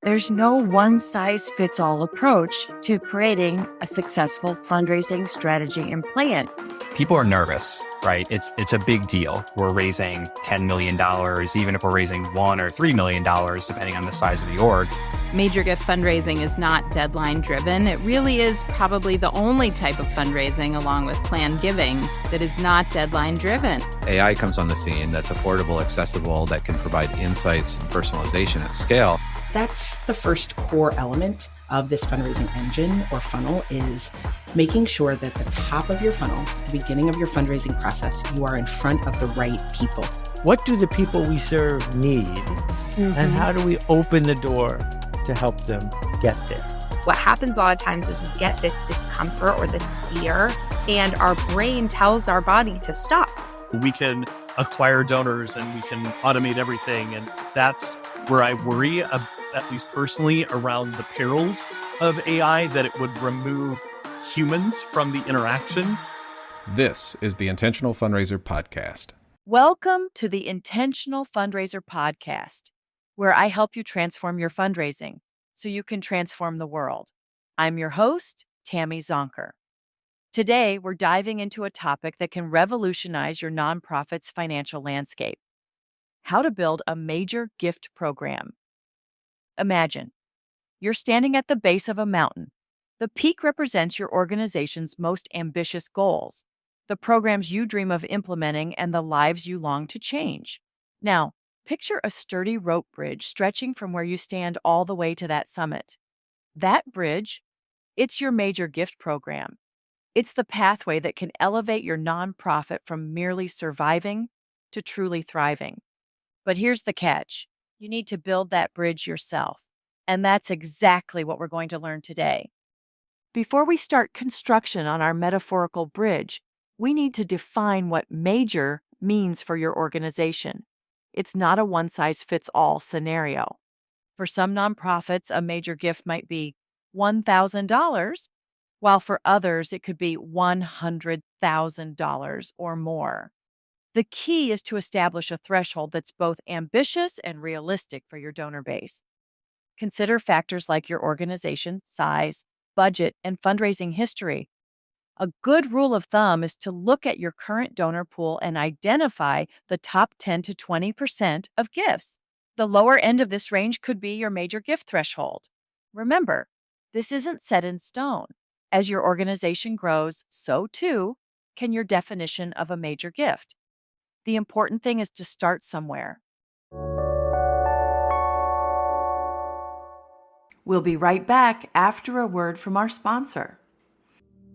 There's no one-size-fits-all approach to creating a successful fundraising strategy and plan. People are nervous, right? It's a big deal. We're raising $10 million, even if we're raising $1 or $3 million, depending on the size of the org. Major gift fundraising is not deadline driven. It really is probably the only type of fundraising, along with planned giving, that is not deadline driven. AI comes on the scene that's affordable, accessible, that can provide insights and personalization at scale. That's the first core element of this fundraising engine or funnel, is making sure that the top of your funnel, the beginning of your fundraising process, you are in front of the right people. What do the people we serve need? And how do we open the door to help them get there? What happens a lot of times is we get this discomfort or this fear, and our brain tells our body to stop. We can acquire donors and we can automate everything. And that's where I worry, at least personally, around the perils of AI, that it would remove humans from the interaction. This is the Intentional Fundraiser podcast. Welcome to the Intentional Fundraiser podcast, where I help you transform your fundraising so you can transform the world. I'm your host, Tammy Zonker. Today, we're diving into a topic that can revolutionize your nonprofit's financial landscape: how to build a major gift program. Imagine you're standing at the base of a mountain. The peak represents your organization's most ambitious goals, the programs you dream of implementing, and the lives you long to change. Now, picture a sturdy rope bridge stretching from where you stand all the way to that summit. That bridge, it's your major gift program. It's the pathway that can elevate your nonprofit from merely surviving to truly thriving. But here's the catch. You need to build that bridge yourself. And that's exactly what we're going to learn today. Before we start construction on our metaphorical bridge, we need to define what major means for your organization. It's not a one-size-fits-all scenario. For some nonprofits, a major gift might be $1,000, while for others, it could be $100,000 or more. The key is to establish a threshold that's both ambitious and realistic for your donor base. Consider factors like your organization's size, budget, and fundraising history. A good rule of thumb is to look at your current donor pool and identify the top 10 to 20% of gifts. The lower end of this range could be your major gift threshold. Remember, this isn't set in stone. As your organization grows, so too can your definition of a major gift. The important thing is to start somewhere. We'll be right back after a word from our sponsor.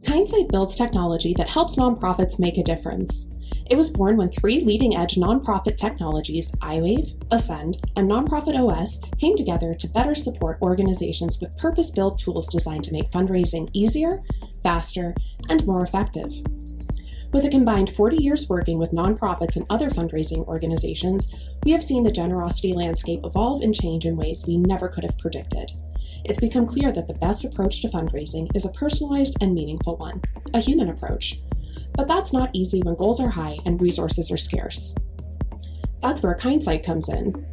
Kindsight builds technology that helps nonprofits make a difference. It was born when three leading-edge nonprofit technologies, iWave, Ascend, and Nonprofit OS, came together to better support organizations with purpose-built tools designed to make fundraising easier, faster, and more effective. With a combined 40 years working with nonprofits and other fundraising organizations, we have seen the generosity landscape evolve and change in ways we never could have predicted. It's become clear that the best approach to fundraising is a personalized and meaningful one, a human approach. But that's not easy when goals are high and resources are scarce. That's where Kindsight comes in.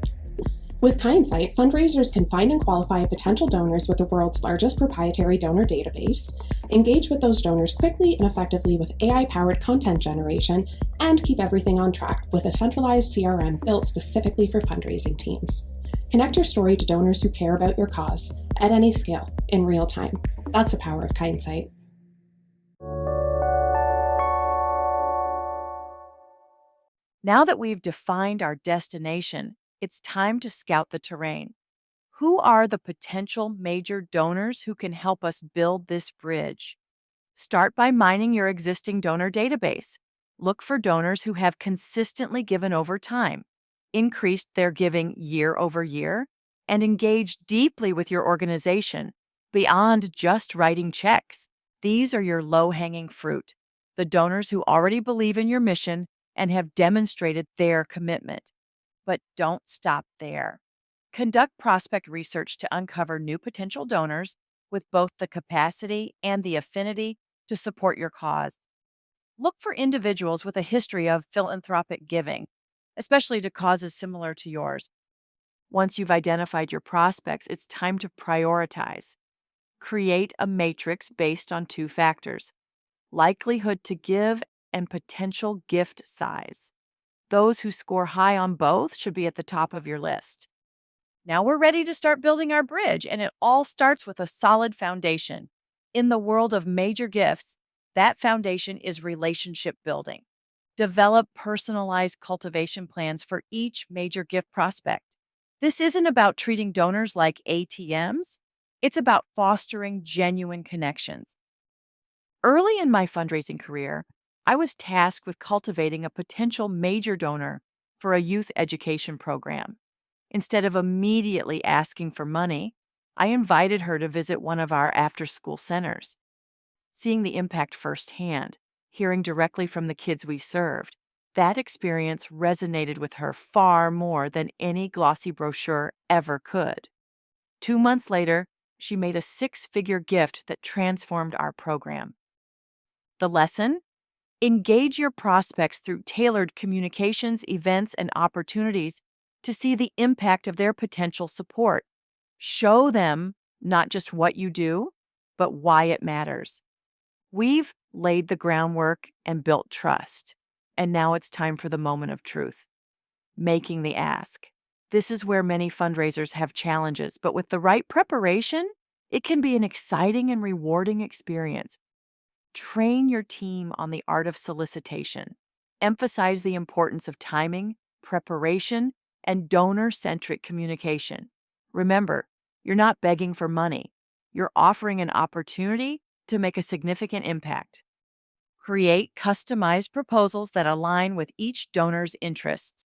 With Kindsight, fundraisers can find and qualify potential donors with the world's largest proprietary donor database, engage with those donors quickly and effectively with AI-powered content generation, and keep everything on track with a centralized CRM built specifically for fundraising teams. Connect your story to donors who care about your cause at any scale, in real time. That's the power of Kindsight. Now that we've defined our destination, it's time to scout the terrain. Who are the potential major donors who can help us build this bridge? Start by mining your existing donor database. Look for donors who have consistently given over time, increased their giving year over year, and engaged deeply with your organization beyond just writing checks. These are your low-hanging fruit, the donors who already believe in your mission and have demonstrated their commitment. But don't stop there. Conduct prospect research to uncover new potential donors with both the capacity and the affinity to support your cause. Look for individuals with a history of philanthropic giving, especially to causes similar to yours. Once you've identified your prospects, it's time to prioritize. Create a matrix based on 2 factors: likelihood to give and potential gift size. Those who score high on both should be at the top of your list. Now we're ready to start building our bridge, and it all starts with a solid foundation. In the world of major gifts, that foundation is relationship building. Develop personalized cultivation plans for each major gift prospect. This isn't about treating donors like ATMs, it's about fostering genuine connections. Early in my fundraising career, I was tasked with cultivating a potential major donor for a youth education program. Instead of immediately asking for money, I invited her to visit one of our after-school centers. Seeing the impact firsthand, hearing directly from the kids we served, that experience resonated with her far more than any glossy brochure ever could. 2 months later, she made a 6-figure gift that transformed our program. The lesson? Engage your prospects through tailored communications, events, and opportunities to see the impact of their potential support. Show them not just what you do, but why it matters. We've laid the groundwork and built trust, and now it's time for the moment of truth. Making the ask. This is where many fundraisers have challenges, but with the right preparation, it can be an exciting and rewarding experience. Train your team on the art of solicitation. Emphasize the importance of timing, preparation, and donor-centric communication. Remember, you're not begging for money. You're offering an opportunity to make a significant impact. Create customized proposals that align with each donor's interests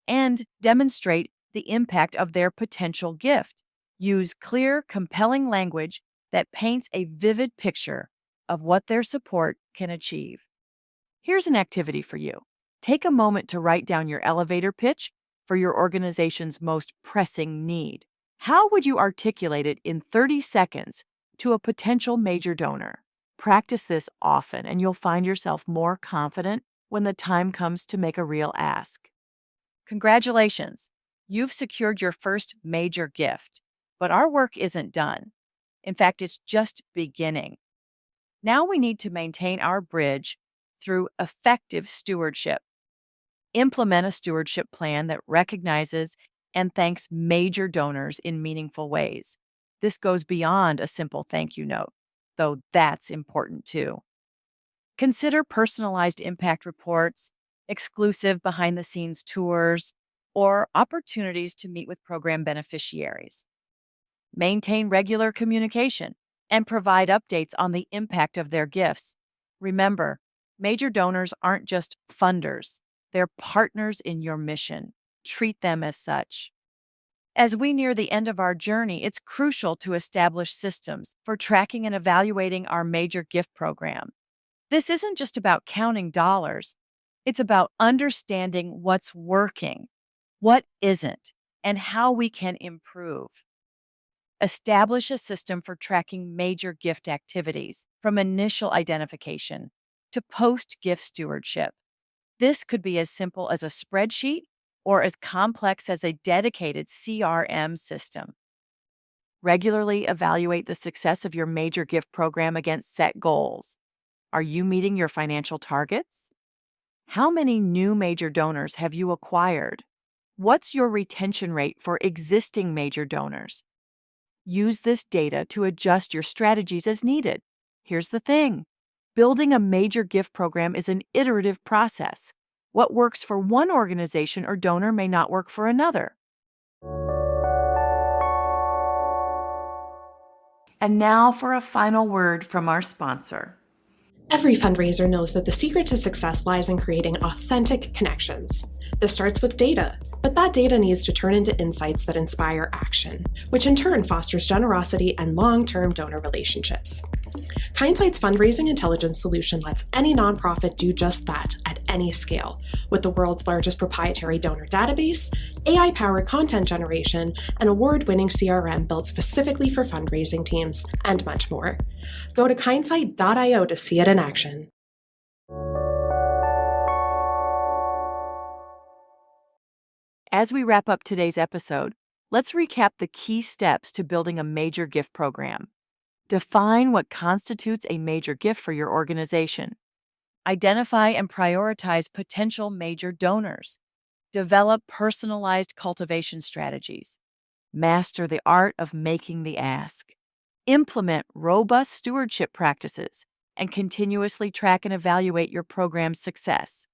and demonstrate the impact of their potential gift. Use clear, compelling language that paints a vivid picture of what their support can achieve. Here's an activity for you. Take a moment to write down your elevator pitch for your organization's most pressing need. How would you articulate it in 30 seconds to a potential major donor? Practice this often, and you'll find yourself more confident when the time comes to make a real ask. Congratulations! You've secured your first major gift, but our work isn't done. In fact, it's just beginning. Now we need to maintain our bridge through effective stewardship. Implement a stewardship plan that recognizes and thanks major donors in meaningful ways. This goes beyond a simple thank you note, though that's important too. Consider personalized impact reports, exclusive behind-the-scenes tours, or opportunities to meet with program beneficiaries. Maintain regular communication and provide updates on the impact of their gifts. Remember, major donors aren't just funders, they're partners in your mission. Treat them as such. As we near the end of our journey, it's crucial to establish systems for tracking and evaluating our major gift program. This isn't just about counting dollars, it's about understanding what's working, what isn't, and how we can improve. Establish a system for tracking major gift activities, from initial identification to post-gift stewardship. This could be as simple as a spreadsheet or as complex as a dedicated CRM system. Regularly evaluate the success of your major gift program against set goals. Are you meeting your financial targets? How many new major donors have you acquired? What's your retention rate for existing major donors? Use this data to adjust your strategies as needed. Here's the thing. Building a major gift program is an iterative process. What works for one organization or donor may not work for another. And now for a final word from our sponsor. Every fundraiser knows that the secret to success lies in creating authentic connections. This starts with data, but that data needs to turn into insights that inspire action, which in turn fosters generosity and long-term donor relationships. Kindsight's fundraising intelligence solution lets any nonprofit do just that at any scale, with the world's largest proprietary donor database, AI-powered content generation, an award-winning CRM built specifically for fundraising teams, and much more. Go to kindsight.io to see it in action. As we wrap up today's episode, let's recap the key steps to building a major gift program. Define what constitutes a major gift for your organization. Identify and prioritize potential major donors. Develop personalized cultivation strategies. Master the art of making the ask. Implement robust stewardship practices and continuously track and evaluate your program's success.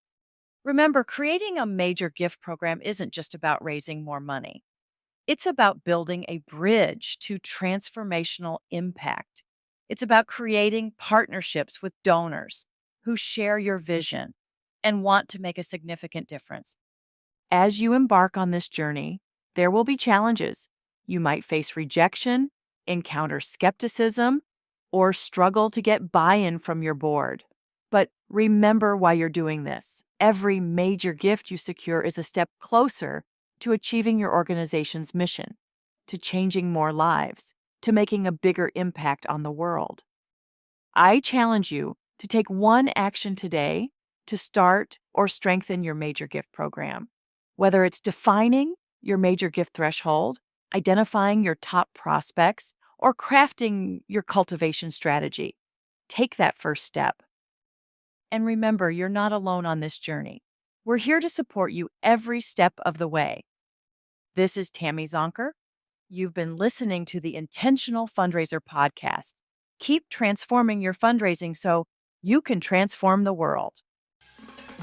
Remember, creating a major gift program isn't just about raising more money. It's about building a bridge to transformational impact. It's about creating partnerships with donors who share your vision and want to make a significant difference. As you embark on this journey, there will be challenges. You might face rejection, encounter skepticism, or struggle to get buy-in from your board. But remember why you're doing this. Every major gift you secure is a step closer to achieving your organization's mission, to changing more lives, to making a bigger impact on the world. I challenge you to take one action today to start or strengthen your major gift program. Whether it's defining your major gift threshold, identifying your top prospects, or crafting your cultivation strategy, take that first step. And remember, you're not alone on this journey. We're here to support you every step of the way. This is Tammy Zonker. You've been listening to the Intentional Fundraiser podcast. Keep transforming your fundraising so you can transform the world.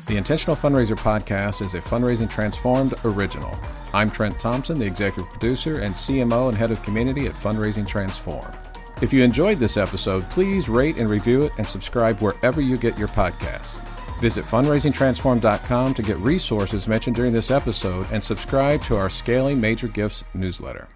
The Intentional Fundraiser podcast is a Fundraising Transformed original. I'm Trent Thompson, the executive producer and CMO and head of community at Fundraising Transform. If you enjoyed this episode, please rate and review it and subscribe wherever you get your podcasts. Visit fundraisingtransform.com to get resources mentioned during this episode and subscribe to our Scaling Major Gifts newsletter.